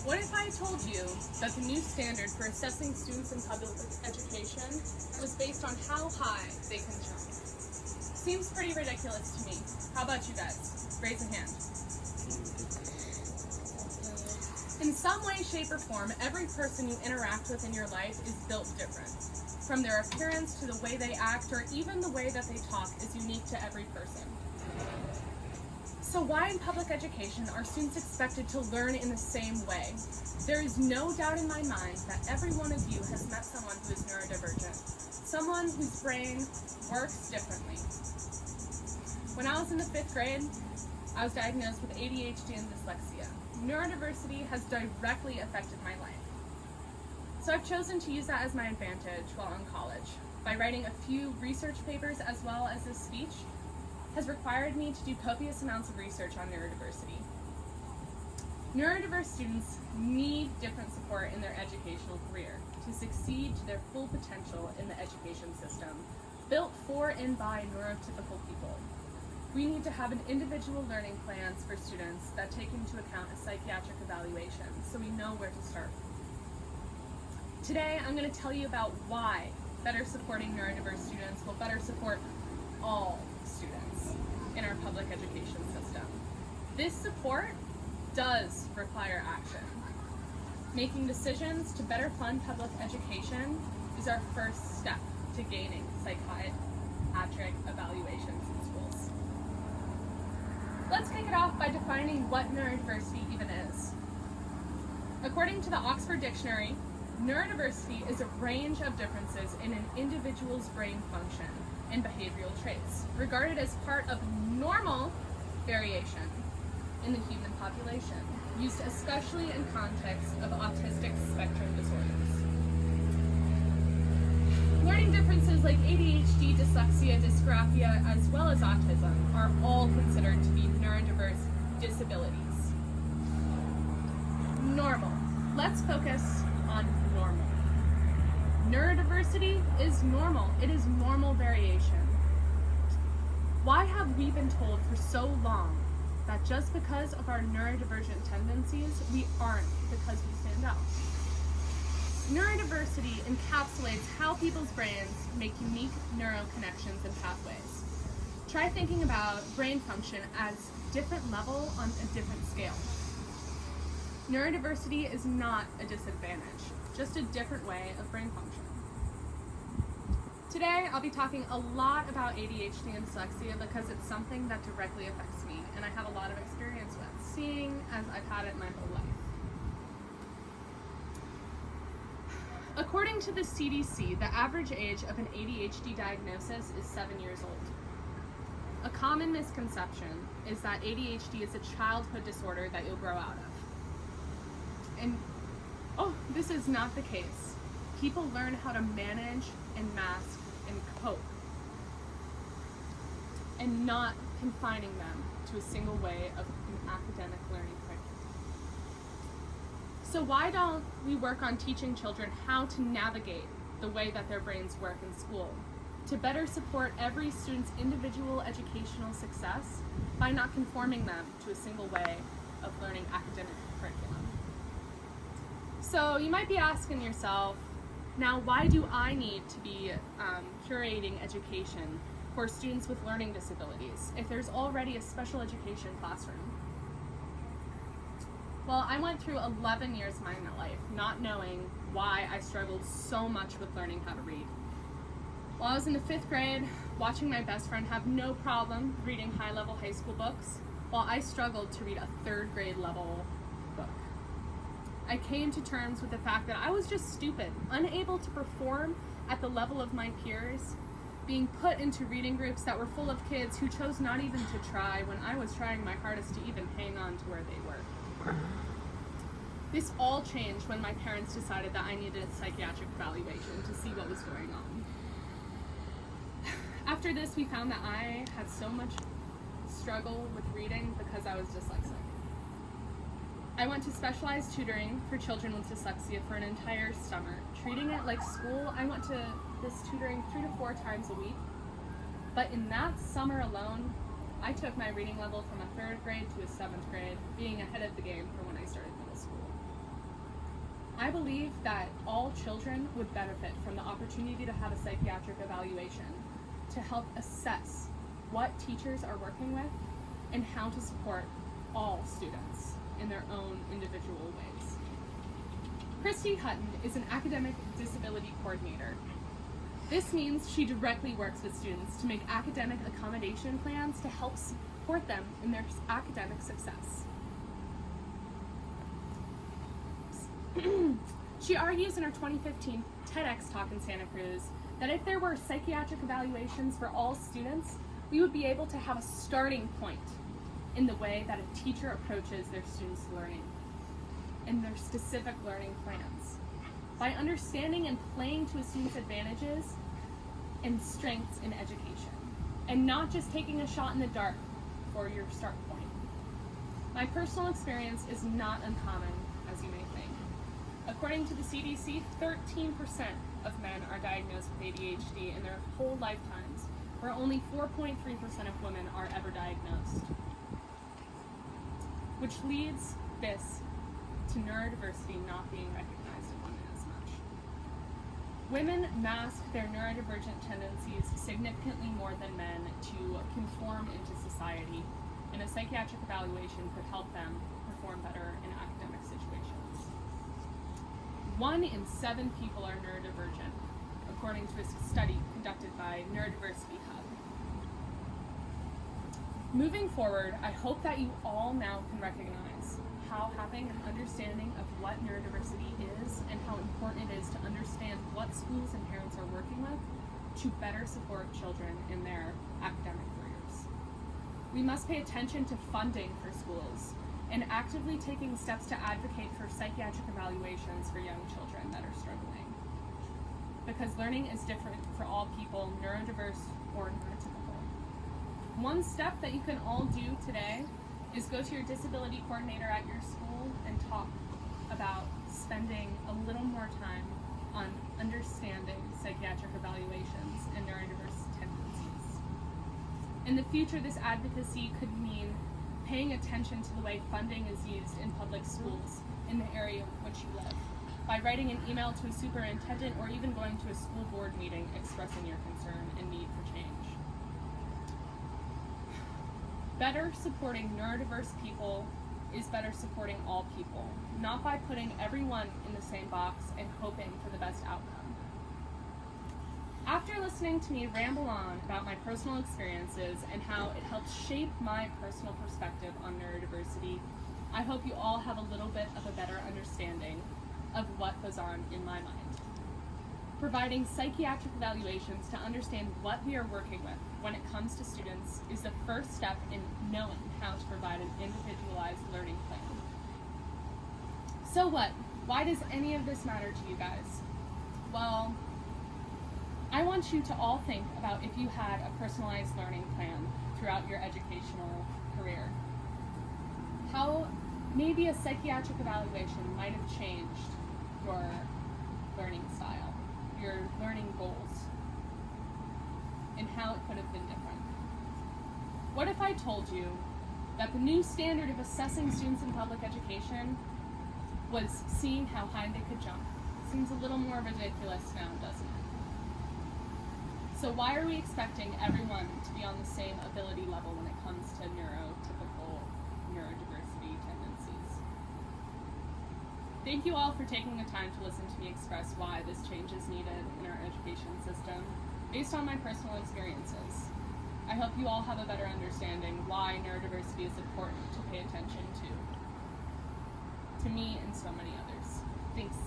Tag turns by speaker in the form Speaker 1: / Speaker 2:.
Speaker 1: What if I told you that the new standard for assessing students in public education was based on how high they can jump? Seems pretty ridiculous to me. How about you guys? Raise a hand. In some way, shape, or form, every person you interact with in your life is built different. From their appearance to the way they act, or even the way that they talk, is unique to every person. So why in public education are students expected to learn in the same way? There is no doubt in my mind that every one of you has met someone who is neurodivergent, someone whose brain works differently. When I was in the 5th grade, I was diagnosed with ADHD and dyslexia. Neurodiversity has directly affected my life. So I've chosen to use that as my advantage while in college. By writing a few research papers as well as this speech, has required me to do copious amounts of research on neurodiversity. Neurodiverse students need different support in their educational career to succeed to their full potential in the education system, built for and by neurotypical people. We need to have an individual learning plans for students that take into account a psychiatric evaluation so we know where to start. Today, I'm going to tell you about why better supporting neurodiverse students will better support all students in our public education system. This support does require action. Making decisions to better fund public education is our first step to gaining psychiatric evaluations in schools. Let's kick it off by defining what neurodiversity even is. According to the Oxford Dictionary, neurodiversity is a range of differences in an individual's brain function and behavioral traits, regarded as part of normal variation in the human population, used especially in context of autistic spectrum disorders. Learning differences like ADHD, dyslexia, dysgraphia, as well as autism are all considered to be neurodiverse disabilities. Normal. Let's focus on normal. Neurodiversity is normal. It is normal variation. Why have we been told for so long that just because of our neurodivergent tendencies, we aren't because we stand out? Neurodiversity encapsulates how people's brains make unique neural connections and pathways. Try thinking about brain function as different level on a different scale. Neurodiversity is not a disadvantage, just a different way of brain function. Today, I'll be talking a lot about ADHD and dyslexia because it's something that directly affects me and I have a lot of experience with, seeing as I've had it my whole life. According to the CDC, the average age of an ADHD diagnosis is 7 years old. A common misconception is that ADHD is a childhood disorder that you'll grow out of. And this is not the case. People learn how to manage and mask and cope, and not confining them to a single way of an academic learning curriculum. So why don't we work on teaching children how to navigate the way that their brains work in school to better support every student's individual educational success by not conforming them to a single way of learning academic curriculum? So you might be asking yourself, now why do I need to be curating education for students with learning disabilities if there's already a special education classroom? Well, I went through 11 years of my life not knowing why I struggled so much with learning how to read. While I was in the 5th grade, watching my best friend have no problem reading high-level high school books, while I struggled to read a 3rd grade level book. I came to terms with the fact that I was just stupid, unable to perform at the level of my peers, being put into reading groups that were full of kids who chose not even to try when I was trying my hardest to even hang on to where they were. This all changed when my parents decided that I needed a psychiatric evaluation to see what was going on. After this, we found that I had so much struggle with reading because I was dyslexic. I went to specialized tutoring for children with dyslexia for an entire summer. Treating it like school, I went to this tutoring 3 to 4 times a week. But in that summer alone, I took my reading level from a 3rd grade to a 7th grade, being ahead of the game from when I started middle school. I believe that all children would benefit from the opportunity to have a psychiatric evaluation to help assess what teachers are working with and how to support all students in their own individual ways. Christy Hutton is an academic disability coordinator. This means she directly works with students to make academic accommodation plans to help support them in their academic success. She argues in her 2015 TEDx talk in Santa Cruz that if there were psychiatric evaluations for all students, we would be able to have a starting point in the way that a teacher approaches their students' learning and their specific learning plans. By understanding and playing to a student's advantages and strengths in education, and not just taking a shot in the dark for your start point. My personal experience is not uncommon, as you may think. According to the CDC, 13% of men are diagnosed with ADHD in their whole lifetimes, where only 4.3% of women are ever diagnosed. Which leads this to neurodiversity not being recognized in women as much. Women mask their neurodivergent tendencies significantly more than men to conform into society, and a psychiatric evaluation could help them perform better in academic situations. 1 in 7 people are neurodivergent, according to a study conducted by Neurodiversity Hub. Moving forward, I hope that you all now can recognize how having an understanding of what neurodiversity is and how important it is to understand what schools and parents are working with to better support children in their academic careers. We must pay attention to funding for schools and actively taking steps to advocate for psychiatric evaluations for young children that are struggling. Because learning is different for all people, neurodiverse or neurotypical. One step that you can all do today is go to your disability coordinator at your school and talk about spending a little more time on understanding psychiatric evaluations and neurodiverse tendencies. In the future, this advocacy could mean paying attention to the way funding is used in public schools in the area in which you live, by writing an email to a superintendent or even going to a school board meeting expressing your concern and need for change. Better supporting neurodiverse people is better supporting all people, not by putting everyone in the same box and hoping for the best outcome. After listening to me ramble on about my personal experiences and how it helped shape my personal perspective on neurodiversity, I hope you all have a little bit of a better understanding of what goes on in my mind. Providing psychiatric evaluations to understand what we are working with when it comes to students is the first step in knowing how to provide an individualized learning plan. So what? Why does any of this matter to you guys? Well, I want you to all think about if you had a personalized learning plan throughout your educational career. How maybe a psychiatric evaluation might have changed your learning style, your learning goals, and how it could have been different. What if I told you that the new standard of assessing students in public education was seeing how high they could jump? Seems a little more ridiculous now, doesn't it? So why are we expecting everyone to be on the same ability level when it comes to neurotypical neurodiversity tendencies? Thank you all for taking the time to listen to me express why this change is needed in our education system based on my personal experiences. I hope you all have a better understanding why neurodiversity is important to pay attention to me and so many others. Thanks.